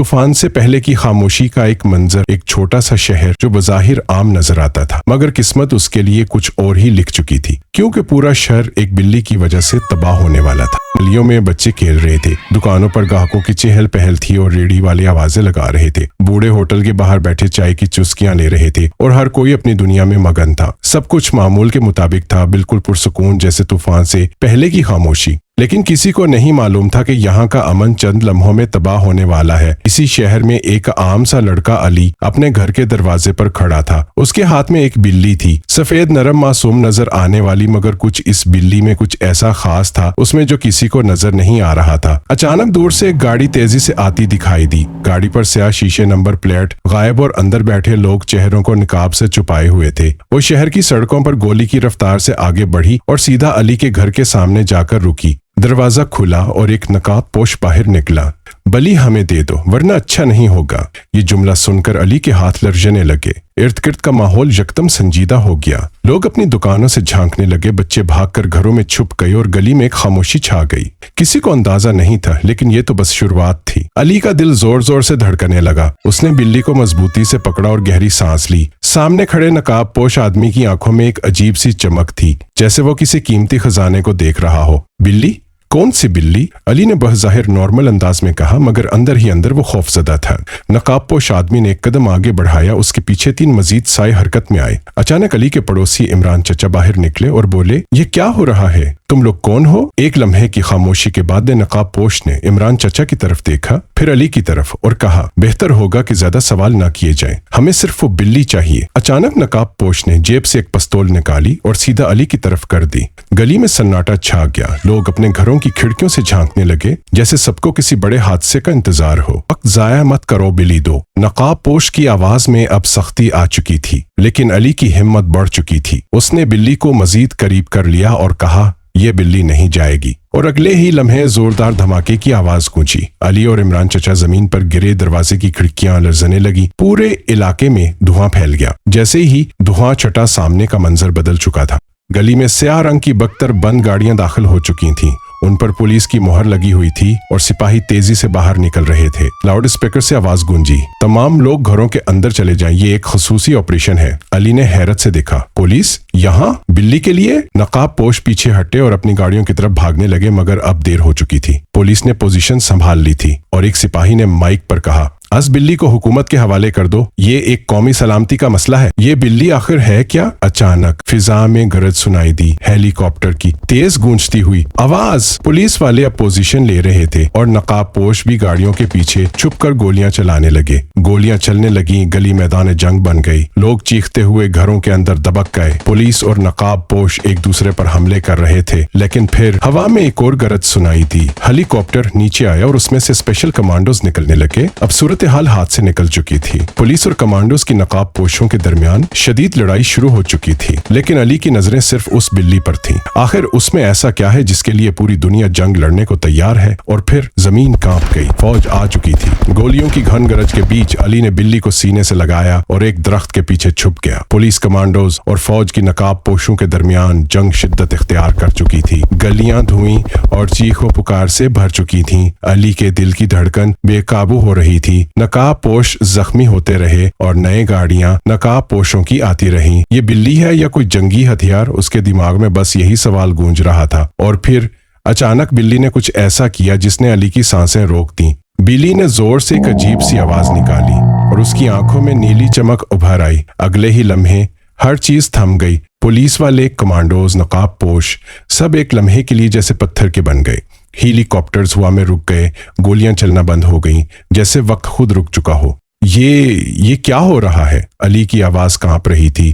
طوفان سے پہلے کی خاموشی کا ایک منظر، ایک چھوٹا سا شہر جو بظاہر عام نظر آتا تھا، مگر قسمت اس کے لیے کچھ اور ہی لکھ چکی تھی، کیونکہ پورا شہر ایک بلی کی وجہ سے تباہ ہونے والا تھا۔ گلیوں میں بچے کھیل رہے تھے، دکانوں پر گاہکوں کی چہل پہل تھی اور ریڑھی والے آوازیں لگا رہے تھے، بوڑھے ہوٹل کے باہر بیٹھے چائے کی چسکیاں لے رہے تھے اور ہر کوئی اپنی دنیا میں مگن تھا۔ سب کچھ معمول کے مطابق تھا، بالکل پرسکون جیسے طوفان سے پہلے کی خاموشی۔ لیکن کسی کو نہیں معلوم تھا کہ یہاں کا امن چند لمحوں میں تباہ ہونے والا ہے۔ اسی شہر میں ایک عام سا لڑکا علی اپنے گھر کے دروازے پر کھڑا تھا۔ اس کے ہاتھ میں ایک بلی تھی، سفید نرم معصوم نظر آنے والی، مگر کچھ اس بلی میں کچھ ایسا خاص تھا اس میں جو کسی کو نظر نہیں آ رہا تھا۔ اچانک دور سے ایک گاڑی تیزی سے آتی دکھائی دی۔ گاڑی پر سیاہ شیشے، نمبر پلیٹ غائب اور اندر بیٹھے لوگ چہروں کو نقاب سے چھپائے ہوئے تھے۔ وہ شہر کی سڑکوں پر گولی کی رفتار سے آگے بڑھی اور سیدھا علی کے گھر کے سامنے جا کر رکی۔ دروازہ کھلا اور ایک نقاب پوش باہر نکلا۔ بلی ہمیں دے دو ورنہ اچھا نہیں ہوگا۔ یہ جملہ سن کر علی کے ہاتھ لرزنے لگے۔ ارد گرد کا ماحول یکدم سنجیدہ ہو گیا۔ لوگ اپنی دکانوں سے جھانکنے لگے، بچے بھاگ کر گھروں میں چھپ گئے اور گلی میں ایک خاموشی چھا گئی۔ کسی کو اندازہ نہیں تھا، لیکن یہ تو بس شروعات تھی۔ علی کا دل زور زور سے دھڑکنے لگا۔ اس نے بلی کو مضبوطی سے پکڑا اور گہری سانس لی۔ سامنے کھڑے نقاب پوش آدمی کی آنکھوں میں ایک عجیب سی چمک تھی، جیسے وہ کسی قیمتی خزانے کو دیکھ رہا ہو۔ بلی؟ کون سی بلی؟ علی نے بظاہر نارمل انداز میں کہا، مگر اندر ہی اندر وہ خوفزدہ تھا۔ نقاب پوش آدمی نے ایک قدم آگے بڑھایا، اس کے پیچھے 3 مزید سائے حرکت میں آئے۔ اچانک علی کے پڑوسی عمران چچا باہر نکلے اور بولے، یہ کیا ہو رہا ہے؟ تم لوگ کون ہو؟ ایک لمحے کی خاموشی کے بعد نقاب پوش نے عمران چچا کی طرف دیکھا، پھر علی کی طرف اور کہا، بہتر ہوگا کہ زیادہ سوال نہ کیے جائیں، ہمیں صرف وہ بلی چاہیے۔ اچانک نقاب پوش نے جیب سے ایک پستول نکالی اور سیدھا علی کی طرف کر دی۔ گلی میں سناٹا چھا گیا۔ لوگ اپنے گھروں کی کھڑکیوں سے جھانکنے لگے، جیسے سب کو کسی بڑے حادثے کا انتظار ہو۔ وقت ضائع مت کرو، بلی دو۔ نقاب پوش کی آواز میں اب سختی آ چکی تھی، لیکن علی کی ہمت بڑھ چکی تھی۔ اس نے بلی کو مزید قریب کر لیا اور کہا، یہ بلی نہیں جائے گی۔ اور اگلے ہی لمحے زوردار دھماکے کی آواز گونجی۔ علی اور عمران چچا زمین پر گرے، دروازے کی کھڑکیاں لرزنے لگی، پورے علاقے میں دھواں پھیل گیا۔ جیسے ہی دھواں چھٹا، سامنے کا منظر بدل چکا تھا۔ گلی میں سیاہ رنگ کی بکتر بند گاڑیاں داخل ہو چکی تھیں، ان پر پولیس کی مہر لگی ہوئی تھی اور سپاہی تیزی سے باہر نکل رہے تھے۔ لاؤڈ اسپیکر سے آواز گونجی، تمام لوگ گھروں کے اندر چلے جائیں، یہ ایک خصوصی آپریشن ہے۔ علی نے حیرت سے دیکھا، پولیس یہاں بلی کے لیے؟ نقاب پوش پیچھے ہٹے اور اپنی گاڑیوں کی طرف بھاگنے لگے، مگر اب دیر ہو چکی تھی۔ پولیس نے پوزیشن سنبھال لی تھی اور ایک سپاہی نے مائک پر کہا، اس بلی کو حکومت کے حوالے کر دو، یہ ایک قومی سلامتی کا مسئلہ ہے۔ یہ بلی آخر ہے کیا؟ اچانک فضا میں گرج سنائی دی، ہیلی کاپٹر کی تیز گونجتی ہوئی آواز۔ پولیس والے اب پوزیشن لے رہے تھے اور نقاب پوش بھی گاڑیوں کے پیچھے چھپ کر گولیاں چلانے لگے۔ گولیاں چلنے لگیں، گلی میدان جنگ بن گئی، لوگ چیختے ہوئے گھروں کے اندر دبک گئے۔ پولیس اور نقاب پوش ایک دوسرے پر حملے کر رہے تھے، لیکن پھر ہوا میں ایک اور گرج سنائی دی۔ ہیلی کاپٹر نیچے آیا اور اس میں سے اسپیشل کمانڈوز نکلنے لگے۔ اب صورتحال ہاتھ سے نکل چکی تھی۔ پولیس اور کمانڈوز کی نقاب پوشوں کے درمیان شدید لڑائی شروع ہو چکی تھی، لیکن علی کی نظریں صرف اس بلی پر تھیں۔ آخر اس میں ایسا کیا ہے جس کے لیے پوری دنیا جنگ لڑنے کو تیار ہے؟ اور پھر زمین کانپ گئی، فوج آ چکی تھی۔ گولیوں کی گھن گرج کے بیچ علی نے بلی کو سینے سے لگایا اور ایک درخت کے پیچھے چھپ گیا۔ پولیس، کمانڈوز اور فوج کی نقاب پوشوں کے درمیان جنگ شدت اختیار کر چکی تھی۔ گلیاں دھوئیں اور چیخ و پکار سے بھر چکی تھیں۔ علی کے دل کی دھڑکن بے قابو ہو رہی تھی۔ نقاب پوش زخمی ہوتے رہے اور نئے گاڑیاں نقاب پوشوں کی آتی رہیں۔ یہ بلی ہے یا کوئی جنگی ہتھیار؟ اس کے دماغ میں بس یہی سوال گونج رہا تھا۔ اور پھر اچانک بلی نے کچھ ایسا کیا جس نے علی کی سانسیں روک دیں۔ بلی نے زور سے ایک عجیب سی آواز نکالی اور اس کی آنکھوں میں نیلی چمک ابھر آئی۔ اگلے ہی لمحے ہر چیز تھم گئی۔ پولیس والے، کمانڈوز، نقاب پوش سب ایک لمحے کے لیے جیسے پتھر کے بن گئے۔ ہیلی کاپٹرز ہوا میں رک گئے، گولیاں چلنا بند ہو گئیں، جیسے وقت خود رک چکا ہو۔ یہ کیا ہو رہا ہے؟ علی کی آواز کانپ رہی تھی۔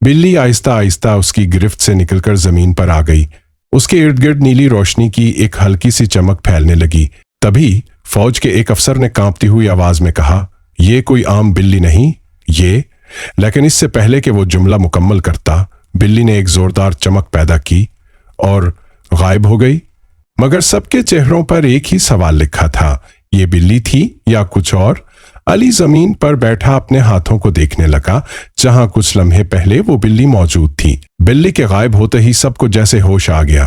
بلی آہستہ آہستہ اس کی گرفت سے نکل کر زمین پر آ گئی۔ اس کے ارد گرد نیلی روشنی کی ایک ہلکی سی چمک پھیلنے لگی۔ تبھی فوج کے ایک افسر نے کانپتی ہوئی آواز میں کہا، یہ کوئی عام بلی نہیں، یہ… لیکن اس سے پہلے کہ وہ جملہ مکمل کرتا، بلی نے ایک زوردار چمک پیدا کی اور غائب ہو گئی۔ مگر سب کے چہروں پر ایک ہی سوال لکھا تھا، یہ بلی تھی یا کچھ اور؟ علی زمین پر بیٹھا اپنے ہاتھوں کو دیکھنے لگا، جہاں کچھ لمحے پہلے وہ بلی موجود تھی۔ بلی کے غائب ہوتے ہی سب کو جیسے ہوش آ گیا۔